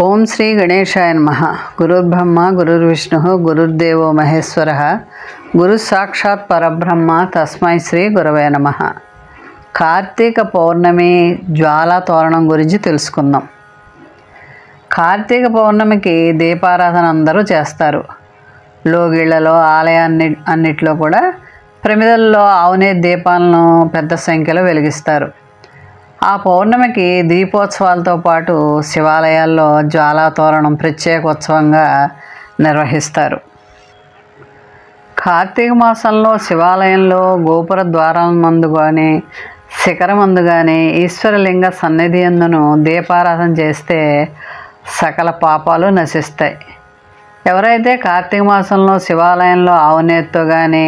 ఓం శ్రీ గణేశాయ నమః. గురుర్బ్రహ్మ గురుర్విష్ణుః గురుర్దేవో మహేశ్వరః గురు సాక్షాత్ పరబ్రహ్మ తస్మై శ్రీ గురవే నమః. కార్తీక పౌర్ణమి జ్వాలా తోరణం గురించి తెలుసుకుందాం. కార్తీక పౌర్ణమికి దీపారాధన అందరూ చేస్తారు. లోగిళ్లలో అన్నిట్లో కూడా ప్రమిదల్లో ఆవునే దీపాలను పెద్ద సంఖ్యలో వెలిగిస్తారు. ఆ పౌర్ణమికి దీపోత్సవాలతో పాటు శివాలయాల్లో జ్వాలా తోరణం ప్రత్యేక ఉత్సవంగా నిర్వహిస్తారు. కార్తీక మాసంలో శివాలయంలో గోపుర ద్వారాల మందు కానీ శిఖరమందు కానీ ఈశ్వరలింగ సన్నిధి యందును దీపారాధన చేస్తే సకల పాపాలు నశిస్తాయి. ఎవరైతే కార్తీక మాసంలో శివాలయంలో ఆవునేతితో కానీ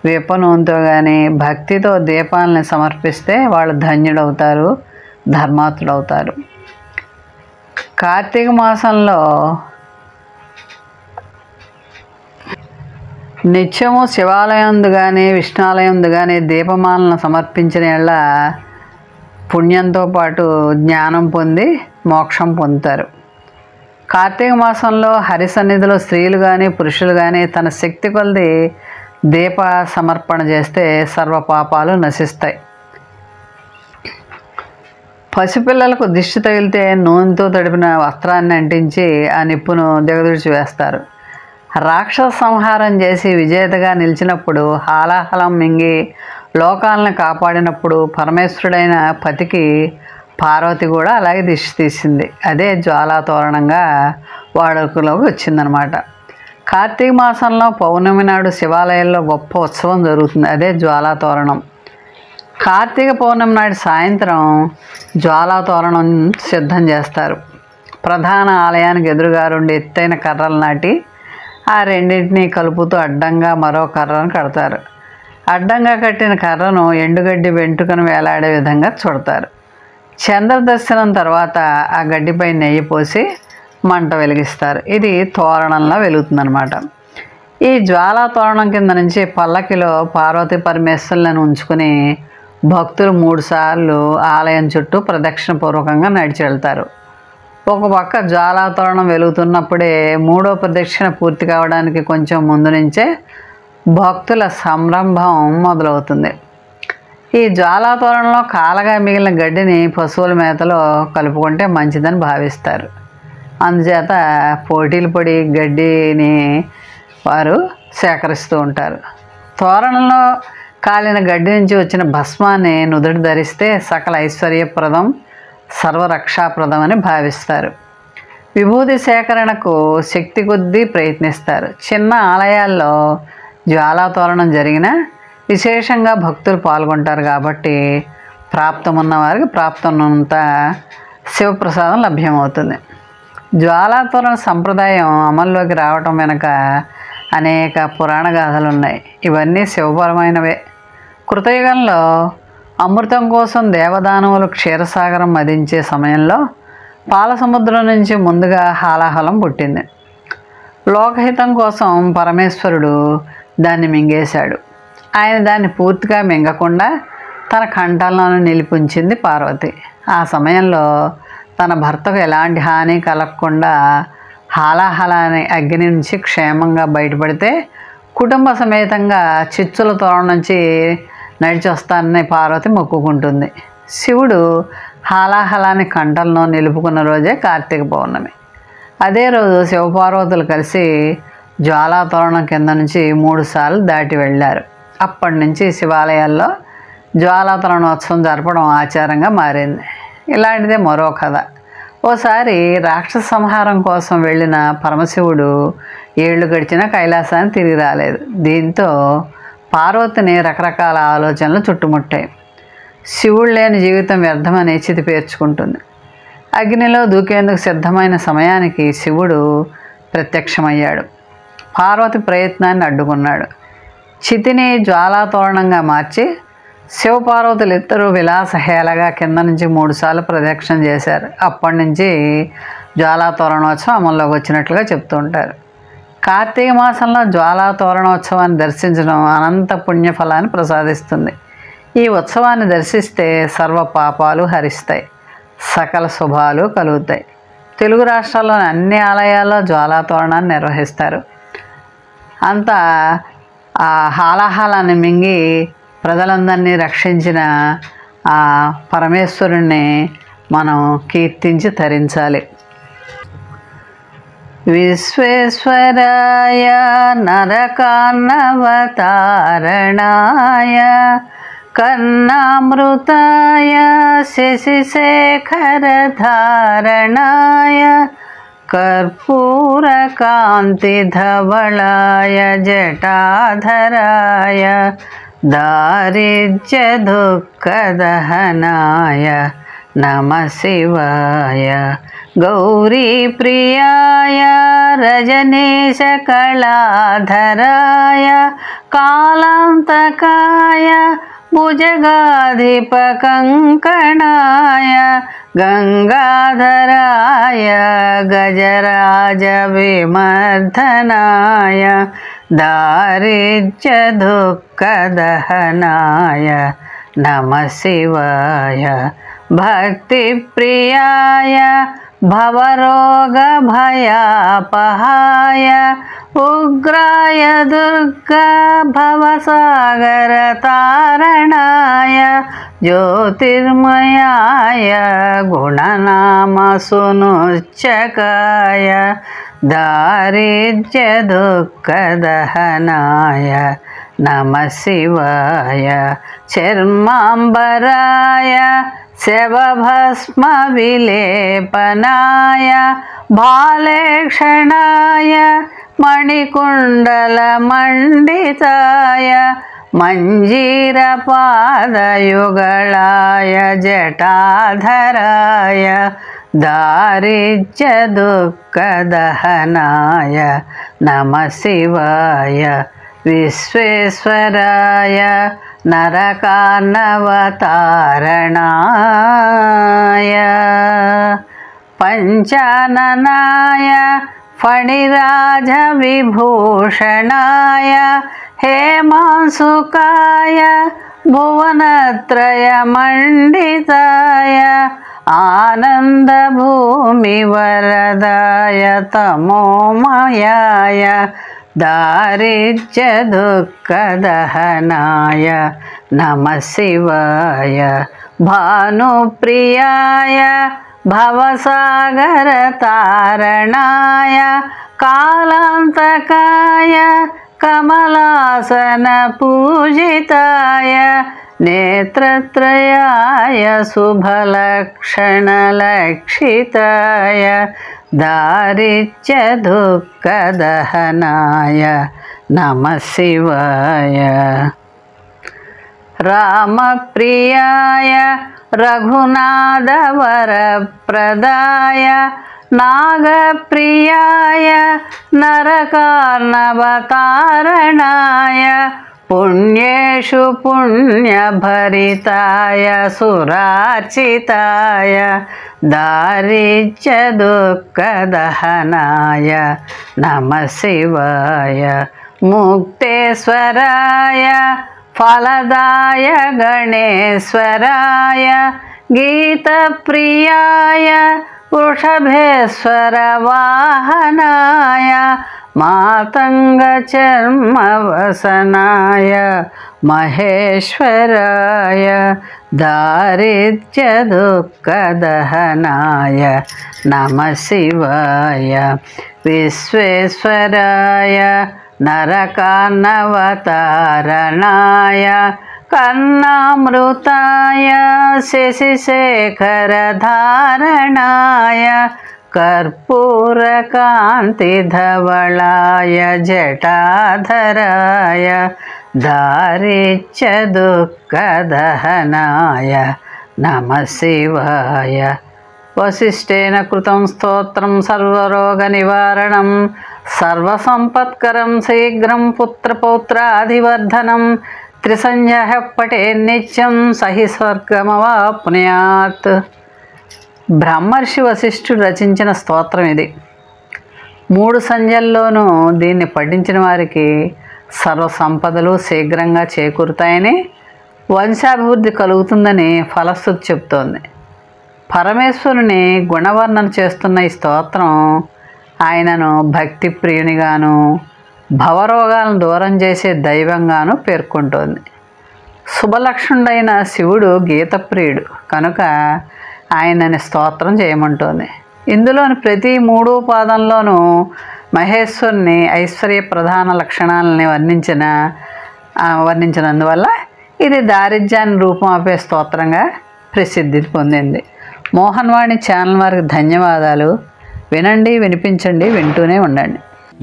వేప నూనెతో కానీ భక్తితో దీపాలని సమర్పిస్తే వాళ్ళు ధన్యుడవుతారు, ధర్మాత్ముడవుతారు. కార్తీక మాసంలో నిత్యము శివాలయందు కానీ విష్ణాలయందు కానీ దీపమాలను సమర్పించిన యెడల పుణ్యంతో పాటు జ్ఞానం పొంది మోక్షం పొందుతారు. కార్తీక మాసంలో హరి సన్నిధిలో స్త్రీలు కానీ పురుషులు కానీ తన శక్తి కొలది దీప సమర్పణ చేస్తే సర్వ పాపాలు నశిస్తాయి. పసిపిల్లలకు దిష్టి తగిలితే నూనెతో తడిపిన వస్త్రాన్ని అంటించి ఆ నిప్పును దిగదుడిచి వేస్తారు. రాక్షస సంహారం చేసి విజేతగా నిలిచినప్పుడు హాలాహలం మింగి లోకాలను కాపాడినప్పుడు పరమేశ్వరుడైన పతికి పార్వతి కూడా అలాగే దిష్టి తీసింది. అదే జ్వాలా తోరణంగా వాడుకలోకి వచ్చిందనమాట. కార్తీక మాసంలో పౌర్ణమి నాడు శివాలయాల్లో గొప్ప ఉత్సవం జరుగుతుంది. అదే జ్వాలా తోరణం. కార్తీక పౌర్ణమి నాడు సాయంత్రం జ్వాలా తోరణం సిద్ధం చేస్తారు. ప్రధాన ఆలయానికి ఎదురుగా రెండు ఎత్తైన కర్రలు నాటి ఆ రెండింటినీ కలుపుతూ అడ్డంగా మరో కర్రను కడతారు. అడ్డంగా కట్టిన కర్రను ఎండుగడ్డి వెంట్రుకను వేలాడే విధంగా చుడతారు. చంద్ర దర్శనం తర్వాత ఆ గడ్డిపై నెయ్యి పోసి మంట వెలిగిస్తారు. ఇది తోరణంలా వెలుగుతుందనమాట. ఈ జ్వాలా తోరణం కింద నుంచి పల్లకిలో పార్వతీ పరమేశ్వరులను ఉంచుకుని భక్తులు 3 సార్లు ఆలయం చుట్టూ ప్రదక్షిణ పూర్వకంగా నడిచి వెళ్తారు. ఒక పక్క జ్వాలా తోరణం వెలుగుతున్నప్పుడే 3వ ప్రదక్షిణ పూర్తి కావడానికి కొంచెం ముందు నుంచే భక్తుల సంరంభం మొదలవుతుంది. ఈ జ్వాలా తోరణంలో కాలగా మిగిలిన గడ్డిని పశువుల మేతలో కలుపుకుంటే మంచిదని భావిస్తారు. అందుచేత పోటీలు పడి గడ్డిని వారు సేకరిస్తూ ఉంటారు. తోరణంలో కాలిన గడ్డి నుంచి వచ్చిన భస్మాన్ని నుదుటి ధరిస్తే సకల ఐశ్వర్యప్రదం సర్వరక్షాప్రదం అని భావిస్తారు. విభూతి సేకరణకు శక్తి కొద్దీ ప్రయత్నిస్తారు. చిన్న ఆలయాల్లో జ్వాలా తోరణం జరిగినా విశేషంగా భక్తులు పాల్గొంటారు కాబట్టి ప్రాప్తమున్న వారికి ప్రాప్తమున్నంత శివప్రసాదం లభ్యమవుతుంది. జ్వాలా తోరణ సంప్రదాయం అమల్లోకి రావటం వెనుక అనేక పురాణ గాథలు ఉన్నాయి. ఇవన్నీ శివపరమైనవే. కృతయుగంలో అమృతం కోసం దేవదానవులు క్షీరసాగరం మదించే సమయంలో పాలసముద్రం నుంచి ముందుగా హాలాహలం పుట్టింది. లోకహితం కోసం పరమేశ్వరుడు దాన్ని మింగేశాడు. ఆయన దాన్ని పూర్తిగా మింగకుండా తన కంఠంలోనే నిలిపించింది పార్వతి. ఆ సమయంలో తన భర్తకు ఎలాంటి హాని కలగకుండా హాలాహలాన్ని అగ్ని నుంచి క్షేమంగా బయటపడితే కుటుంబ సమేతంగా చిచ్చుల తోరణం నుంచి నడిచి వస్తానని పార్వతి మొక్కుకుంటుంది. శివుడు హాలాహలాన్ని కంఠంలో నిలుపుకున్న రోజే కార్తీక పౌర్ణమి. అదే రోజు శివపార్వతులు కలిసి జ్వాలా తోరణం కింద నుంచి 3 సార్లు దాటి వెళ్ళారు. అప్పటి నుంచి శివాలయాల్లో జ్వాలా తోరణోత్సవం జరపడం ఆచారంగా మారింది. ఇలాంటిదే మరో కథ. ఓసారి రాక్షస సంహారం కోసం వెళ్ళిన పరమశివుడు 7 ఏళ్ళు గడిచినా కైలాసాన్ని తిరిగి రాలేదు. దీంతో పార్వతిని రకరకాల ఆలోచనలు చుట్టుముట్టాయి. శివుడు లేని జీవితం వ్యర్థమని చితి పేర్చుకుంటుంది. అగ్నిలో దూకేందుకు సిద్ధమైన సమయానికి శివుడు ప్రత్యక్షమయ్యాడు. పార్వతి ప్రయత్నాన్ని అడ్డుకున్నాడు. చితిని జ్వాలా తోరణంగా మార్చి శివపార్వతులు ఇద్దరూ విలాసహేళగా కింద నుంచి 3 సార్లు ప్రదక్షిణ చేశారు. అప్పటి నుంచి జ్వాలా తోరణోత్సవం అమల్లోకి వచ్చినట్లుగా చెప్తూ ఉంటారు. కార్తీక మాసంలో జ్వాలా తోరణోత్సవాన్ని దర్శించడం అనంత పుణ్యఫలాన్ని ప్రసాదిస్తుంది. ఈ ఉత్సవాన్ని దర్శిస్తే సర్వ పాపాలు హరిస్తాయి, సకల శుభాలు కలుగుతాయి. తెలుగు రాష్ట్రాల్లోని అన్ని ఆలయాల్లో జ్వాలాతోరణాన్ని నిర్వహిస్తారు. అంతా ఆ హాలాహలాన్ని మింగి ప్రజలందరినీ రక్షించిన ఆ పరమేశ్వరుణ్ణి మనం కీర్తించి తరించాలి. విశ్వేశ్వరాయ నరకాన్నవతారణాయ కర్ణామృతాయ శశిశేఖరధారణాయ కర్పూరకాంతిధవళాయ జటాధరాయ దారిద్ర్యదుఃఖదహనాయ నమః శివాయ గౌరీప్రియాయ రజనీశకళాధరాయ కాలాంతకాయ భుజగాధిపకంకణాయ గంగాధరాయ గజరాజవిమర్దనాయ దారిద్ర్యదుఃఖదహనాయ నమః శివాయ భక్తిప్రియాయ భవరోగభయాపహాయ ఉగ్రాయ దుర్గా భవసాగరతారణాయ జ్యోతిర్మయాయ గుణనామసునుచ్చకాయ దారిద్ర్యదుఃఖదహనాయ నమః శివాయ చర్మాంబరాయ శవభస్మ విలేపనాయ భాలేక్షణాయ మణికుండలమండితాయ మంజీరపాదయుగళాయ జటాధరాయ దారిద్ర్యదుఃఖదహనాయ నమః శివాయ విశ్వేశ్వరాయ నరకాన్నవతారణాయ పంచాననాయ ఫణిరాజవిభూషణాయ హేమాంసుకాయ భువనత్రయమండితాయ ఆనందభూమివరదాయ తమోమయాయ దారిద్ర్యదుఃఖదహనాయ నమః శివాయ భానుప్రియాయ భవసాగరతారణాయ కాలాంతకాయ కమలాసన పూజితాయ నేత్రత్రయాయ శుభలక్షణలక్షితాయ దారిద్ర్యదుఃఖదహనాయ నమః శివాయ రామప్రియాయ రఘునాథవరప్రదాయ నాగప్రియాయ నరకార్ణవతారణాయ పుణ్యేషు పుణ్యభరితాయ సురార్చితాయ దారిద్ర్యదుఃఖదహనాయ నమః శివాయ ముక్తేశ్వరాయ ఫలదాయ గణేశ్వరాయ గీతప్రియాయ వృషభేశ్వర వాహనాయ మాతంగచర్మవసనాయ మహేశ్వరాయ దారిద్ర్యదుఃఖదహనాయ నమః శివాయ విశ్వేశ్వరాయ నరకాన్నవతారణాయ కర్ణామృతాయ శశిశేఖరధారణాయ కర్పూరకాంతిధవళాయ జటాధరాయ దారిద్ర్యదుఃఖదహనాయ నమః శివాయ వశిష్ఠేన కృతం స్తోత్రం సర్వరోగనివారణం సర్వసంపత్కరం శీఘ్రం పుత్రపౌత్రాధివర్ధనం త్రిసంధ్యః పఠేన్నిత్యం సహి స్వర్గమవాప్నుయాత్. బ్రహ్మర్షి వశిష్ఠుడు రచించిన స్తోత్రం ఇది. 3 సంధ్యల్లోనూ దీన్ని పఠించిన వారికి సర్వ సంపదలు శీఘ్రంగా చేకూరుతాయని, వంశాభివృద్ధి కలుగుతుందని ఫలశ్రుతి చెప్తోంది. పరమేశ్వరుని గుణవర్ణన చేస్తున్న ఈ స్తోత్రం ఆయనను భక్తి ప్రియునిగాను భవరోగాలను దూరం చేసే దైవంగాను పేర్కొంటోంది. శుభలక్షణుడైన శివుడు గీతప్రియుడు కనుక ఆయనని స్తోత్రం చేయమంటోంది. ఇందులోని ప్రతి 3 పాదంలోనూ మహేశ్వరుని ఐశ్వర్య ప్రధాన లక్షణాలని వర్ణించినందువల్ల ఇది దారిద్ర్యాన్ని రూపుమాపే స్తోత్రంగా ప్రసిద్ధి పొందింది. మోహన్వాణి ఛానల్ వారికి ధన్యవాదాలు. వినండి, వినిపించండి, వింటూనే ఉండండి.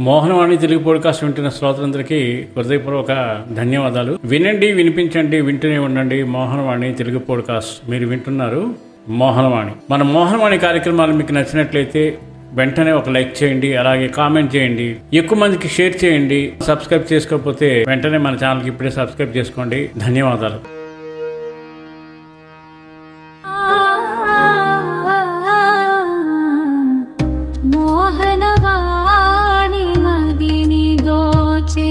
మోహనవాణి తెలుగు పోడ్కాస్ట్ వింటున్న శ్రోతలందరికీ హృదయపూర్వక ధన్యవాదాలు. వినండి, వినిపించండి, వింటూనే ఉండండి. మోహనవాణి తెలుగు పోడ్కాస్ట్ మీరు వింటున్నారు. మోహనవాణి మన మోహనవాణి కార్యక్రమాలు మీకు నచ్చినట్లయితే వెంటనే ఒక లైక్ చేయండి, అలాగే కామెంట్ చేయండి, ఎక్కువ మందికి షేర్ చేయండి. సబ్స్క్రైబ్ చేసుకోకపోతే వెంటనే మన ఛానల్కి ఇప్పుడే సబ్స్క్రైబ్ చేసుకోండి. ధన్యవాదాలు. మోహనవాణి మదిని దోచే